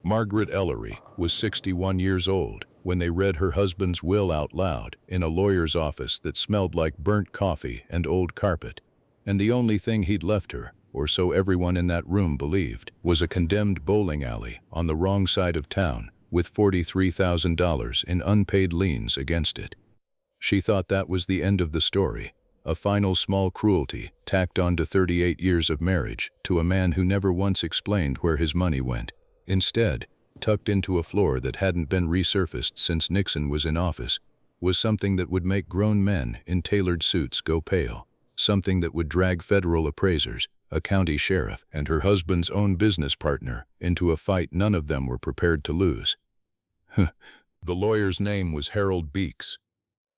Margaret Ellery was 61 years old when they read her husband's will out loud in a lawyer's office that smelled like burnt coffee and old carpet. And the only thing he'd left her, or so everyone in that room believed, was a condemned bowling alley on the wrong side of town with $43,000 in unpaid liens against it. She thought that was the end of the story, a final small cruelty tacked on to 38 years of marriage to a man who never once explained where his money went. Instead, tucked into a floor that hadn't been resurfaced since Nixon was in office, was something that would make grown men in tailored suits go pale, something that would drag federal appraisers, a county sheriff, and her husband's own business partner into a fight none of them were prepared to lose. The lawyer's name was Harold Beeks,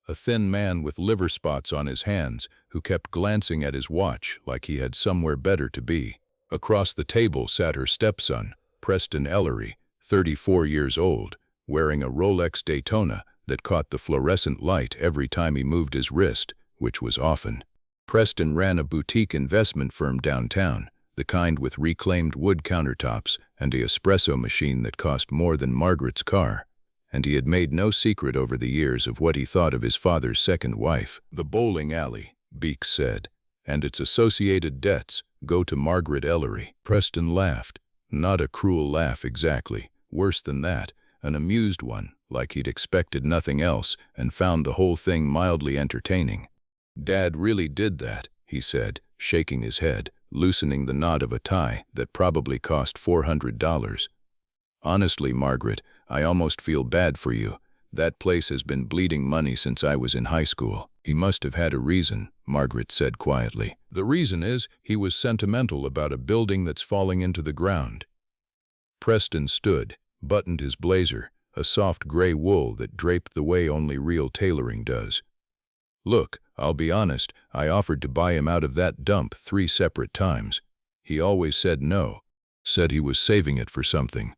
a thin man with liver spots on his hands who kept glancing at his watch like he had somewhere better to be. Across the table sat her stepson, Preston Ellery, 34 years old, wearing a Rolex Daytona that caught the fluorescent light every time he moved his wrist, which was often. Preston ran a boutique investment firm downtown, the kind with reclaimed wood countertops and an espresso machine that cost more than Margaret's car. And he had made no secret over the years of what he thought of his father's second wife. The bowling alley, Beeks said, and its associated debts go to Margaret Ellery. Preston laughed. Not a cruel laugh exactly, worse than that, an amused one, like he'd expected nothing else and found the whole thing mildly entertaining. "Dad really did that," he said, shaking his head, loosening the knot of a tie that probably cost $400. "Honestly, Margaret, I almost feel bad for you. That place has been bleeding money since I was in high school." "He must have had a reason," Margaret said quietly. "The reason is he was sentimental about a building that's falling into the ground." Preston stood, buttoned his blazer, a soft gray wool that draped the way only real tailoring does. "Look, I'll be honest, I offered to buy him out of that dump 3 separate times. He always said no, said he was saving it for something."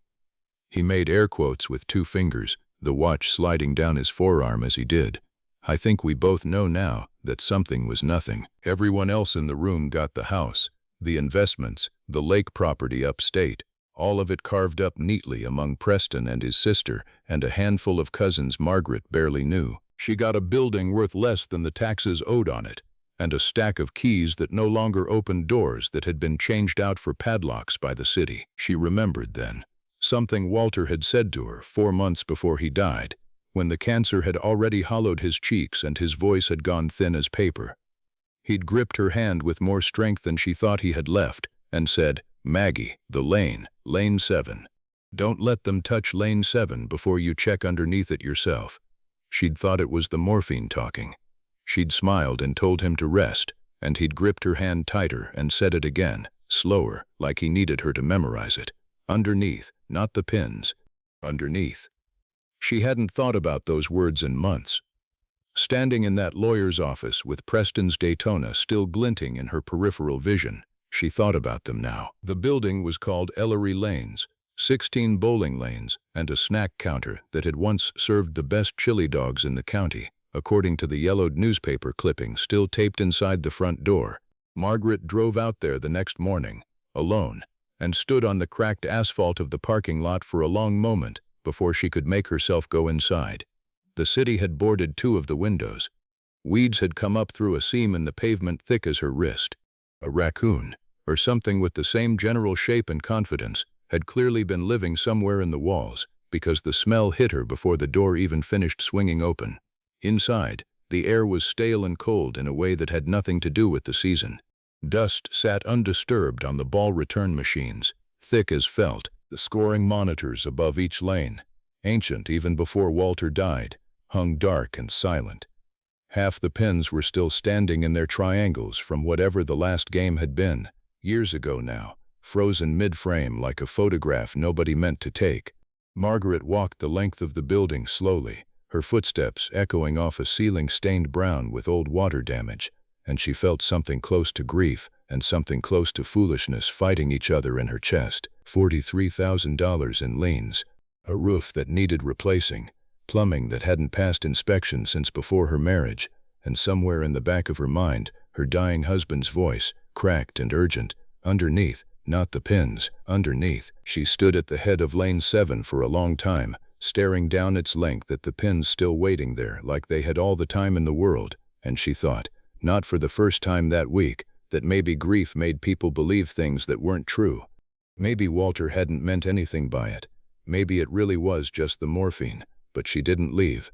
He made air quotes with 2 fingers, the watch sliding down his forearm as he did. "I think we both know now that something was nothing." Everyone else in the room got the house, the investments, the lake property upstate, all of it carved up neatly among Preston and his sister and a handful of cousins Margaret barely knew. She got a building worth less than the taxes owed on it, and a stack of keys that no longer opened doors that had been changed out for padlocks by the city. She remembered then something Walter had said to her 4 months before he died, when the cancer had already hollowed his cheeks and his voice had gone thin as paper. He'd gripped her hand with more strength than she thought he had left and said, "Maggie, the lane, lane 7. Don't let them touch lane 7 before you check underneath it yourself." She'd thought it was the morphine talking. She'd smiled and told him to rest, and he'd gripped her hand tighter and said it again, slower, like he needed her to memorize it. "Underneath, not the pins. Underneath." She hadn't thought about those words in months. Standing in that lawyer's office with Preston's Daytona still glinting in her peripheral vision, she thought about them now. The building was called Ellery Lanes, 16 bowling lanes and a snack counter that had once served the best chili dogs in the county, according to the yellowed newspaper clipping still taped inside the front door. Margaret drove out there the next morning, alone, and stood on the cracked asphalt of the parking lot for a long moment before she could make herself go inside. The city had boarded 2 of the windows. Weeds had come up through a seam in the pavement thick as her wrist. A raccoon, or something with the same general shape and confidence, had clearly been living somewhere in the walls, because the smell hit her before the door even finished swinging open. Inside, the air was stale and cold in a way that had nothing to do with the season. Dust sat undisturbed on the ball return machines, thick as felt, the scoring monitors above each lane, ancient even before Walter died, hung dark and silent. Half the pins were still standing in their triangles from whatever the last game had been, years ago now, frozen mid-frame like a photograph nobody meant to take. Margaret walked the length of the building slowly, her footsteps echoing off a ceiling stained brown with old water damage, and she felt something close to grief and something close to foolishness fighting each other in her chest. $43,000 in liens, a roof that needed replacing, plumbing that hadn't passed inspection since before her marriage, and somewhere in the back of her mind, her dying husband's voice, cracked and urgent, "Underneath, not the pins, underneath. She stood at the head of lane 7 for a long time, staring down its length at the pins still waiting there like they had all the time in the world, and she thought, not for the first time that week, that maybe grief made people believe things that weren't true. Maybe Walter hadn't meant anything by it. Maybe it really was just the morphine, but she didn't leave.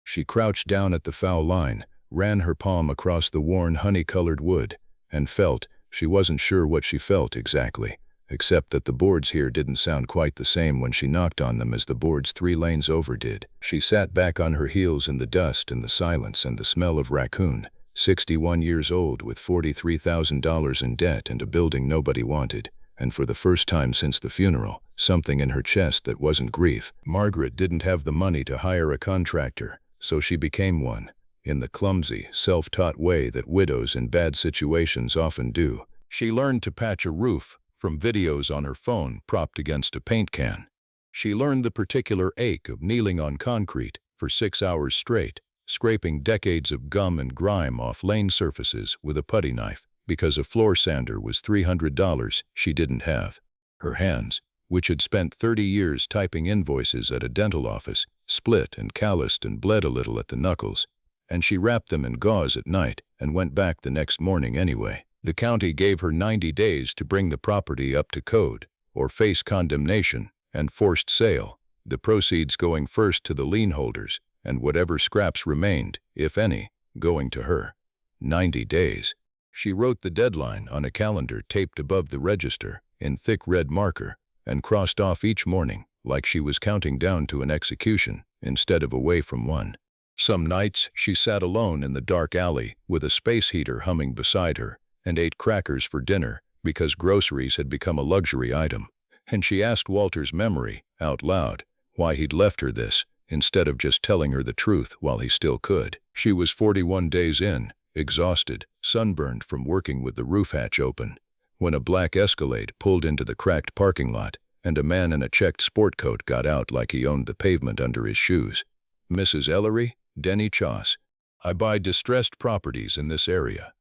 She crouched down at the foul line, ran her palm across the worn honey-colored wood, and felt, she wasn't sure what she felt exactly, except that the boards here didn't sound quite the same when she knocked on them as the boards 3 lanes over did. She sat back on her heels in the dust and the silence and the smell of raccoon, 61 years old with $43,000 in debt and a building nobody wanted, and for the first time since the funeral, something in her chest that wasn't grief. Margaret didn't have the money to hire a contractor, so she became one, in the clumsy, self-taught way that widows in bad situations often do. She learned to patch a roof from videos on her phone propped against a paint can. She learned the particular ache of kneeling on concrete for 6 hours straight, scraping decades of gum and grime off lane surfaces with a putty knife because a floor sander was $300 she didn't have. Her hands, which had spent 30 years typing invoices at a dental office, split and calloused and bled a little at the knuckles, and she wrapped them in gauze at night and went back the next morning anyway. The county gave her 90 days to bring the property up to code, or face condemnation and forced sale, the proceeds going first to the lien holders, and whatever scraps remained, if any, going to her. 90 days. She wrote the deadline on a calendar taped above the register in thick red marker, and crossed off each morning like she was counting down to an execution instead of away from one. Some nights she sat alone in the dark alley with a space heater humming beside her and ate crackers for dinner because groceries had become a luxury item. And she asked Walter's memory, out loud, why he'd left her this, instead of just telling her the truth while he still could. She was 41 days in, exhausted, sunburned from working with the roof hatch open, when a black Escalade pulled into the cracked parking lot and a man in a checked sport coat got out like he owned the pavement under his shoes. "Mrs. Ellery, Denny Choss. I buy distressed properties in this area."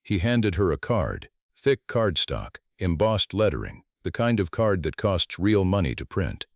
He handed her a card, thick cardstock, embossed lettering, the kind of card that costs real money to print.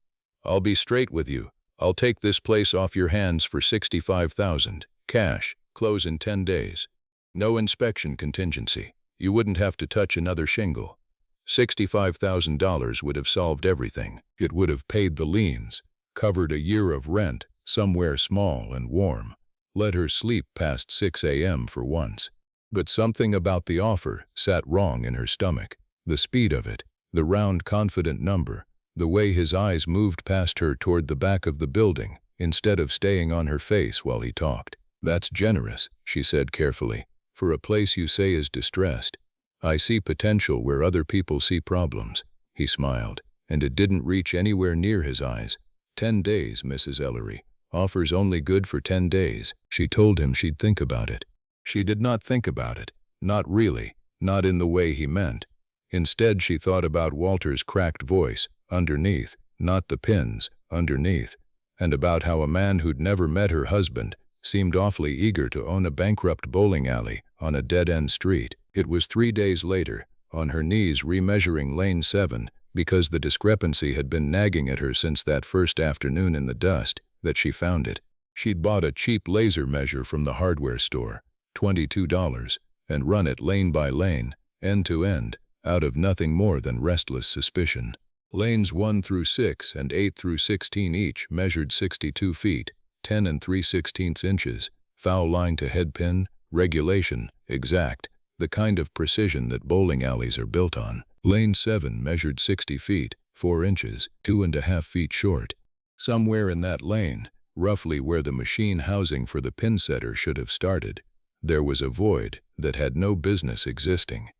"I'll be straight with you. I'll take this place off your hands for $65,000, cash, close in 10 days. No inspection contingency. You wouldn't have to touch another shingle. $65,000 would have solved everything. It would have paid the liens, covered a year of rent, somewhere small and warm, let her sleep past 6 a.m. for once. But something about the offer sat wrong in her stomach. The speed of it, the round, confident number, the way his eyes moved past her toward the back of the building instead of staying on her face while he talked. "That's generous," she said carefully, "for a place you say is distressed. I see potential where other people see problems." He smiled, and it didn't reach anywhere near his eyes. 10 days, Mrs. Ellery. Offers only good for 10 days. She told him she'd think about it. She did not think about it. Not really. Not in the way he meant. Instead, she thought about Walter's cracked voice, underneath, not the pins, underneath, and about how a man who'd never met her husband seemed awfully eager to own a bankrupt bowling alley on a dead-end street. It was 3 days later, on her knees remeasuring lane 7, because the discrepancy had been nagging at her since that first afternoon in the dust, that she found it. She'd bought a cheap laser measure from the hardware store, $22, and run it lane by lane, end to end, out of nothing more than restless suspicion. Lanes 1 through 6 and 8 through 16 each measured 62 feet, 10 3/16 inches, foul line to head pin, regulation, exact, the kind of precision that bowling alleys are built on. Lane 7 measured 60 feet, 4 inches, 2.5 feet short. Somewhere in that lane, roughly where the machine housing for the pin setter should have started, there was a void that had no business existing.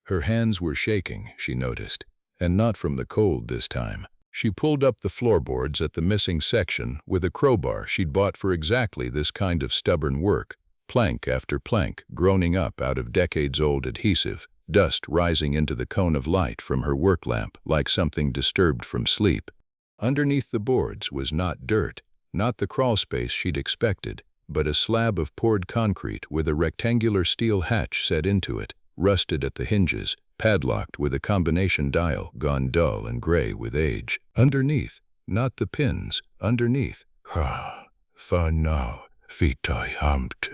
Her hands were shaking, she noticed, and not from the cold this time. She pulled up the floorboards at the missing section with a crowbar she'd bought for exactly this kind of stubborn work, plank after plank groaning up out of decades-old adhesive, dust rising into the cone of light from her work lamp like something disturbed from sleep. Underneath the boards was not dirt, not the crawl space she'd expected, but a slab of poured concrete with a rectangular steel hatch set into it, rusted at the hinges, padlocked with a combination dial gone dull and gray with age. Underneath, not the pins, underneath. For now, vitae hampt,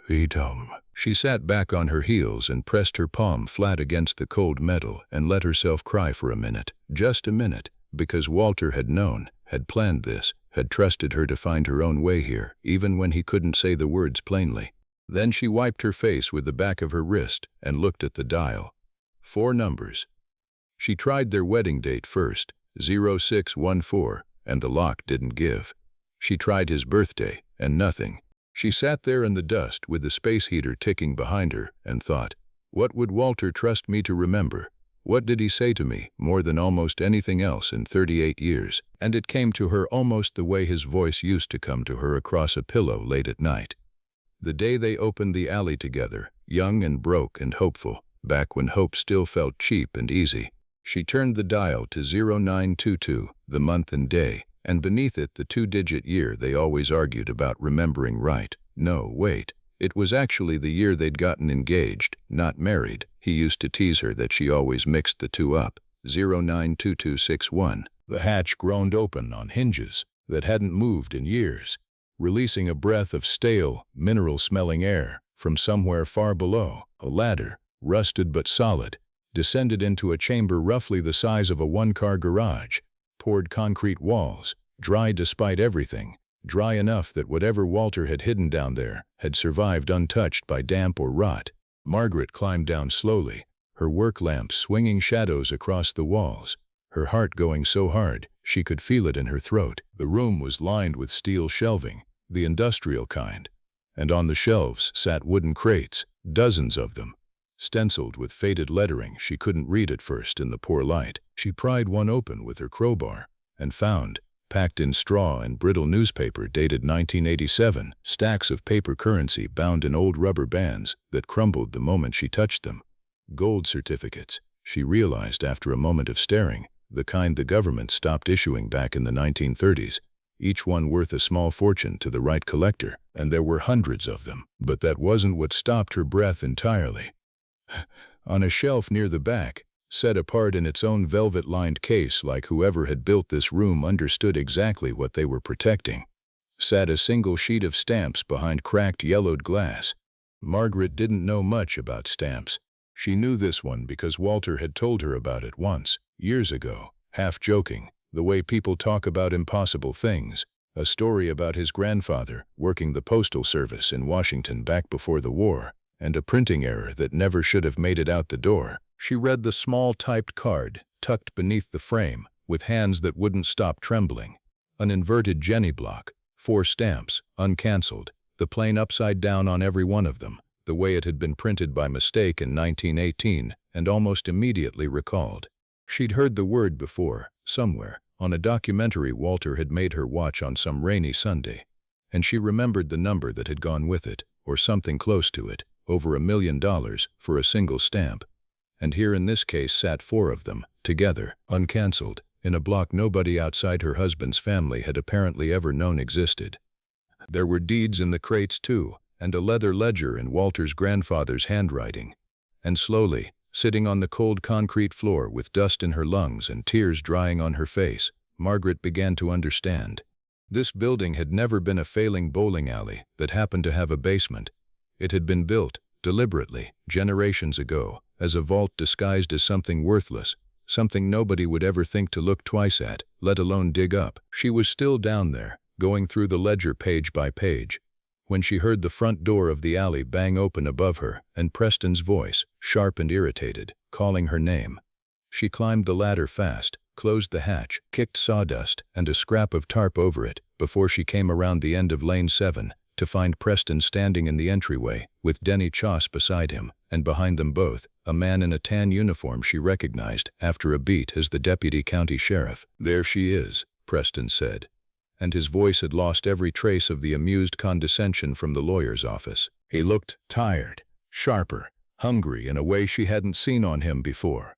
vidum. She sat back on her heels and pressed her palm flat against the cold metal and let herself cry for a minute, just a minute, because Walter had known, had planned this, had trusted her to find her own way here, even when he couldn't say the words plainly. Then she wiped her face with the back of her wrist and looked at the dial. 4 numbers. She tried their wedding date first, 0614, and the lock didn't give. She tried his birthday, and nothing. She sat there in the dust with the space heater ticking behind her and thought, what would Walter trust me to remember? What did he say to me more than almost anything else in 38 years? And it came to her almost the way his voice used to come to her across a pillow late at night. The day they opened the alley together, young and broke and hopeful, back when hope still felt cheap and easy. She turned the dial to 0922, the month and day, and beneath it the 2-digit year they always argued about remembering right. No, wait. It was actually the year they'd gotten engaged, not married. He used to tease her that she always mixed the two up. 092261. The hatch groaned open on hinges that hadn't moved in years, releasing a breath of stale, mineral-smelling air from somewhere far below. A ladder, rusted but solid, descended into a chamber roughly the size of a one-car garage. Poured concrete walls, dry despite everything, dry enough that whatever Walter had hidden down there had survived untouched by damp or rot. Margaret climbed down slowly, her work lamp swinging shadows across the walls, her heart going so hard she could feel it in her throat. The room was lined with steel shelving, the industrial kind, and on the shelves sat wooden crates, dozens of them. Stenciled with faded lettering she couldn't read at first in the poor light. She pried one open with her crowbar and found, packed in straw and brittle newspaper dated 1987, stacks of paper currency bound in old rubber bands that crumbled the moment she touched them. Gold certificates, she realized after a moment of staring, the kind the government stopped issuing back in the 1930s, each one worth a small fortune to the right collector, and there were hundreds of them. But that wasn't what stopped her breath entirely. On a shelf near the back, set apart in its own velvet-lined case like whoever had built this room understood exactly what they were protecting, sat a single sheet of stamps behind cracked yellowed glass. Margaret didn't know much about stamps. She knew this one because Walter had told her about it once, years ago, half joking, the way people talk about impossible things, a story about his grandfather working the postal service in Washington back before the war, and a printing error that never should have made it out the door. She read the small typed card, tucked beneath the frame, with hands that wouldn't stop trembling. An inverted Jenny block, 4 stamps, uncancelled, the plane upside down on every one of them, the way it had been printed by mistake in 1918, and almost immediately recalled. She'd heard the word before, somewhere, on a documentary Walter had made her watch on some rainy Sunday, and she remembered the number that had gone with it, or something close to it. Over $1 million for a single stamp. And here in this case sat 4 of them, together, uncancelled, in a block nobody outside her husband's family had apparently ever known existed. There were deeds in the crates too, and a leather ledger in Walter's grandfather's handwriting. And slowly, sitting on the cold concrete floor with dust in her lungs and tears drying on her face, Margaret began to understand. This building had never been a failing bowling alley that happened to have a basement. It had been built, deliberately, generations ago, as a vault disguised as something worthless, something nobody would ever think to look twice at, let alone dig up. She was still down there, going through the ledger page by page, when she heard the front door of the alley bang open above her, and Preston's voice, sharp and irritated, calling her name. She climbed the ladder fast, closed the hatch, kicked sawdust and a scrap of tarp over it, before she came around the end of lane 7, to find Preston standing in the entryway, with Denny Choss beside him, and behind them both, a man in a tan uniform she recognized after a beat as the deputy county sheriff. "There she is," Preston said, and his voice had lost every trace of the amused condescension from the lawyer's office. He looked tired, sharper, hungry in a way she hadn't seen on him before.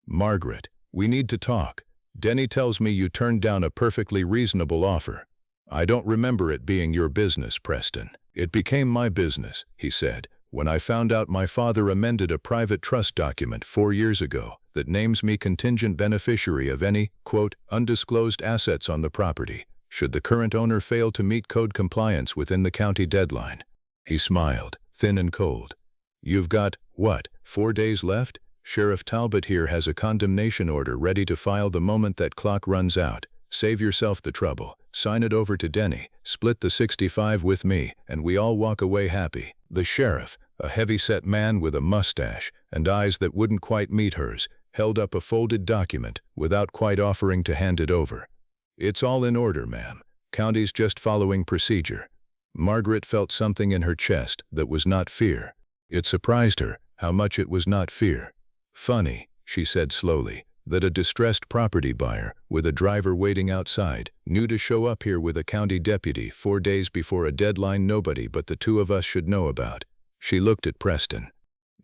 "Margaret, we need to talk. Denny tells me you turned down a perfectly reasonable offer." "I don't remember it being your business, Preston." "It became my business," he said, When I found out my father amended a private trust document 4 years ago that names me contingent beneficiary of any, quote, undisclosed assets on the property, should the current owner fail to meet code compliance within the county deadline. He smiled, thin and cold. You've got, what, 4 days left? Sheriff Talbot here has a condemnation order ready to file the moment that clock runs out. Save yourself the trouble. Sign it over to Denny, split the 65 with me, and we all walk away happy. The sheriff, a heavy-set man with a mustache and eyes that wouldn't quite meet hers, held up a folded document without quite offering to hand it over. It's all in order, ma'am. County's just following procedure. Margaret felt something in her chest that was not fear. It surprised her how much it was not fear. Funny, she said slowly, that a distressed property buyer, with a driver waiting outside, knew to show up here with a county deputy 4 days before a deadline nobody but the two of us should know about. She looked at Preston.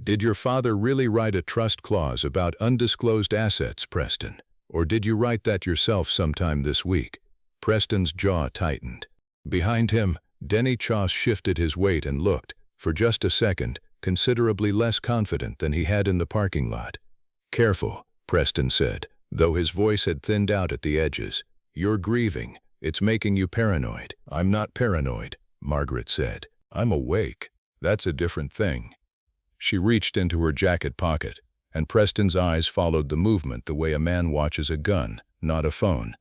Did your father really write a trust clause about undisclosed assets, Preston? Or did you write that yourself sometime this week? Preston's jaw tightened. Behind him, Denny Chauce shifted his weight and looked, for just a second, considerably less confident than he had in the parking lot. Careful, Preston said, though his voice had thinned out at the edges. You're grieving. It's making you paranoid. I'm not paranoid, Margaret said. I'm awake. That's a different thing. She reached into her jacket pocket, and Preston's eyes followed the movement the way a man watches a gun, not a phone.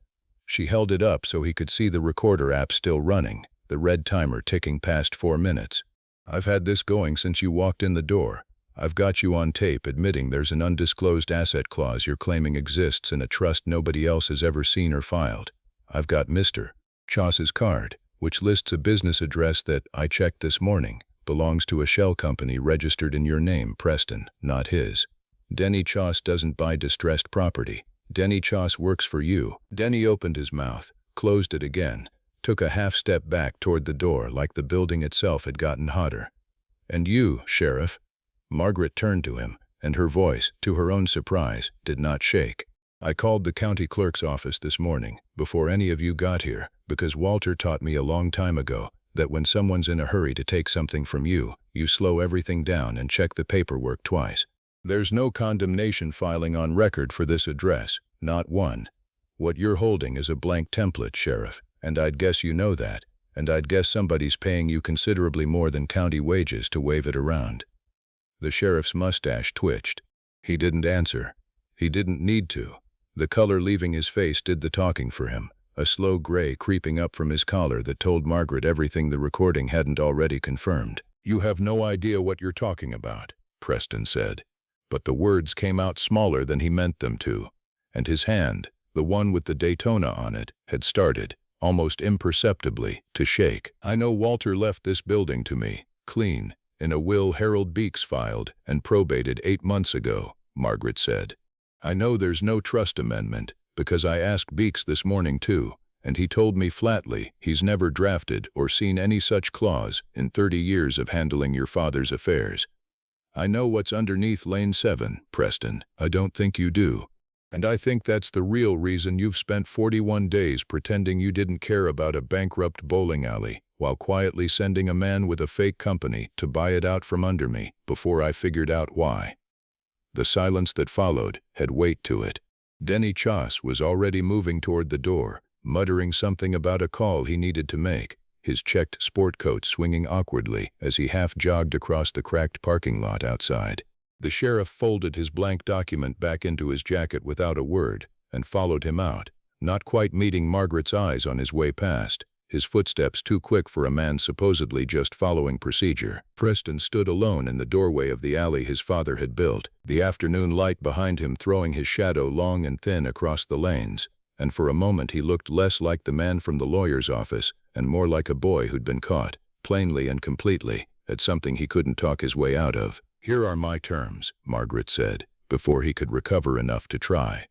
She held it up so he could see the recorder app still running, the red timer ticking past 4 minutes. I've had this going since you walked in the door. I've got you on tape admitting there's an undisclosed asset clause you're claiming exists in a trust nobody else has ever seen or filed. I've got Mr. Chauce's card, which lists a business address that, I checked this morning, belongs to a shell company registered in your name, Preston, not his. Denny Chauce doesn't buy distressed property. Denny Chauce works for you. Denny opened his mouth, closed it again, took a half step back toward the door like the building itself had gotten hotter. And you, Sheriff? Margaret turned to him, and her voice, to her own surprise, did not shake. I called the county clerk's office this morning, before any of you got here, because Walter taught me a long time ago that when someone's in a hurry to take something from you, you slow everything down and check the paperwork twice. There's no condemnation filing on record for this address, not one. What you're holding is a blank template, Sheriff, and I'd guess you know that, and I'd guess somebody's paying you considerably more than county wages to wave it around. The sheriff's mustache twitched. He didn't answer. He didn't need to. The color leaving his face did the talking for him, a slow gray creeping up from his collar that told Margaret everything the recording hadn't already confirmed. You have no idea what you're talking about, Preston said. But the words came out smaller than he meant them to, and his hand, the one with the Daytona on it, had started, almost imperceptibly, to shake. I know Walter left this building to me, clean, in a will Harold Beeks filed and probated 8 months ago, Margaret said. I know there's no trust amendment, because I asked Beeks this morning too, and he told me flatly he's never drafted or seen any such clause in 30 years of handling your father's affairs. I know what's underneath Lane 7, Preston. I don't think you do. And I think that's the real reason you've spent 41 days pretending you didn't care about a bankrupt bowling alley, while quietly sending a man with a fake company to buy it out from under me before I figured out why. The silence that followed had weight to it. Denny Chauce was already moving toward the door, muttering something about a call he needed to make, his checked sport coat swinging awkwardly as he half-jogged across the cracked parking lot outside. The sheriff folded his blank document back into his jacket without a word and followed him out, not quite meeting Margaret's eyes on his way past, his footsteps too quick for a man supposedly just following procedure. Preston stood alone in the doorway of the alley his father had built, the afternoon light behind him throwing his shadow long and thin across the lanes, and for a moment he looked less like the man from the lawyer's office and more like a boy who'd been caught, plainly and completely, at something he couldn't talk his way out of. Here are my terms, Margaret said, before he could recover enough to try.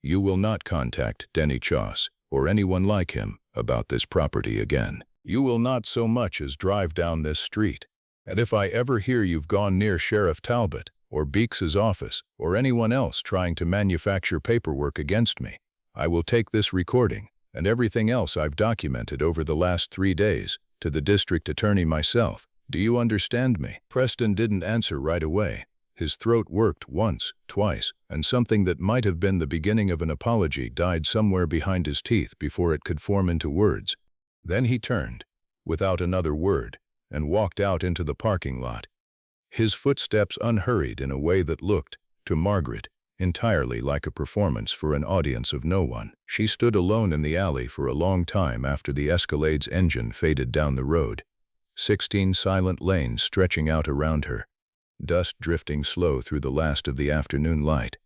You will not contact Denny Chauce, or anyone like him, about this property again. You will not so much as drive down this street. And if I ever hear you've gone near Sheriff Talbot, or Beeks's office, or anyone else trying to manufacture paperwork against me, I will take this recording, and everything else I've documented over the last 3 days, to the district attorney myself, Do you understand me? Preston didn't answer right away. His throat worked once, twice, and something that might have been the beginning of an apology died somewhere behind his teeth before it could form into words. Then he turned, without another word, and walked out into the parking lot. His footsteps unhurried in a way that looked, to Margaret, entirely like a performance for an audience of no one. She stood alone in the alley for a long time after the Escalade's engine faded down the road. 16 silent lanes stretching out around her, dust drifting slow through the last of the afternoon light.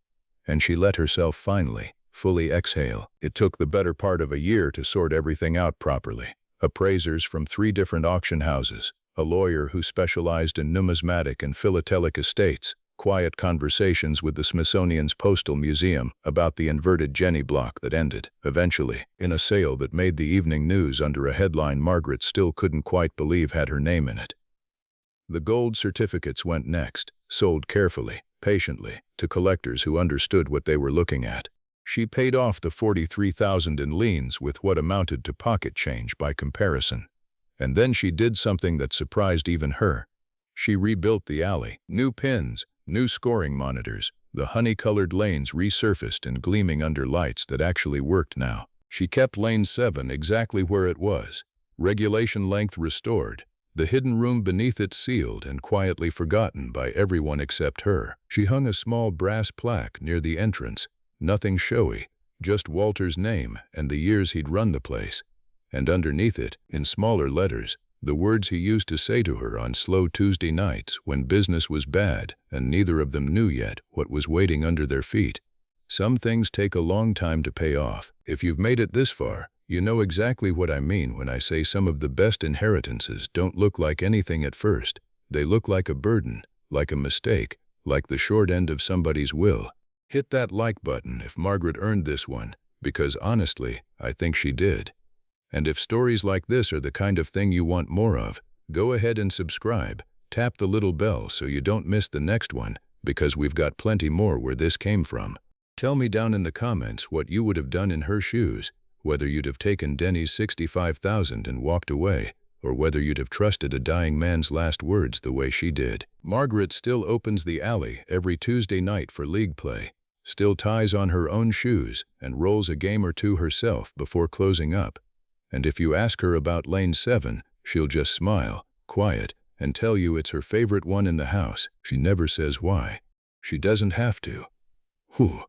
And she let herself finally, fully exhale. It took the better part of a year to sort everything out properly. Appraisers from 3 different auction houses, a lawyer who specialized in numismatic and philatelic estates, quiet conversations with the Smithsonian's Postal Museum about the inverted Jenny block that ended, eventually, in a sale that made the evening news under a headline Margaret still couldn't quite believe had her name in it. The gold certificates went next, sold carefully, patiently, to collectors who understood what they were looking at. She paid off the $43,000 in liens with what amounted to pocket change by comparison. And then she did something that surprised even her. She rebuilt the alley. New pins, new scoring monitors, the honey-colored lanes resurfaced and gleaming under lights that actually worked now. She kept lane 7 exactly where it was, regulation length restored, the hidden room beneath it sealed and quietly forgotten by everyone except her. She hung a small brass plaque near the entrance, nothing showy, just Walter's name and the years he'd run the place. And underneath it, in smaller letters, the words he used to say to her on slow Tuesday nights when business was bad and neither of them knew yet what was waiting under their feet. Some things take a long time to pay off. If you've made it this far, you know exactly what I mean when I say some of the best inheritances don't look like anything at first. They look like a burden, like a mistake, like the short end of somebody's will. Hit that like button if Margaret earned this one, because honestly, I think she did. And if stories like this are the kind of thing you want more of, go ahead and subscribe. Tap the little bell so you don't miss the next one, because we've got plenty more where this came from. Tell me down in the comments what you would have done in her shoes, whether you'd have taken Denny's $65,000 and walked away, or whether you'd have trusted a dying man's last words the way she did. Margaret still opens the alley every Tuesday night for league play, still ties on her own shoes and rolls a game or two herself before closing up. And if you ask her about lane 7, she'll just smile, quiet, and tell you it's her favorite one in the house. She never says why. She doesn't have to. Whew.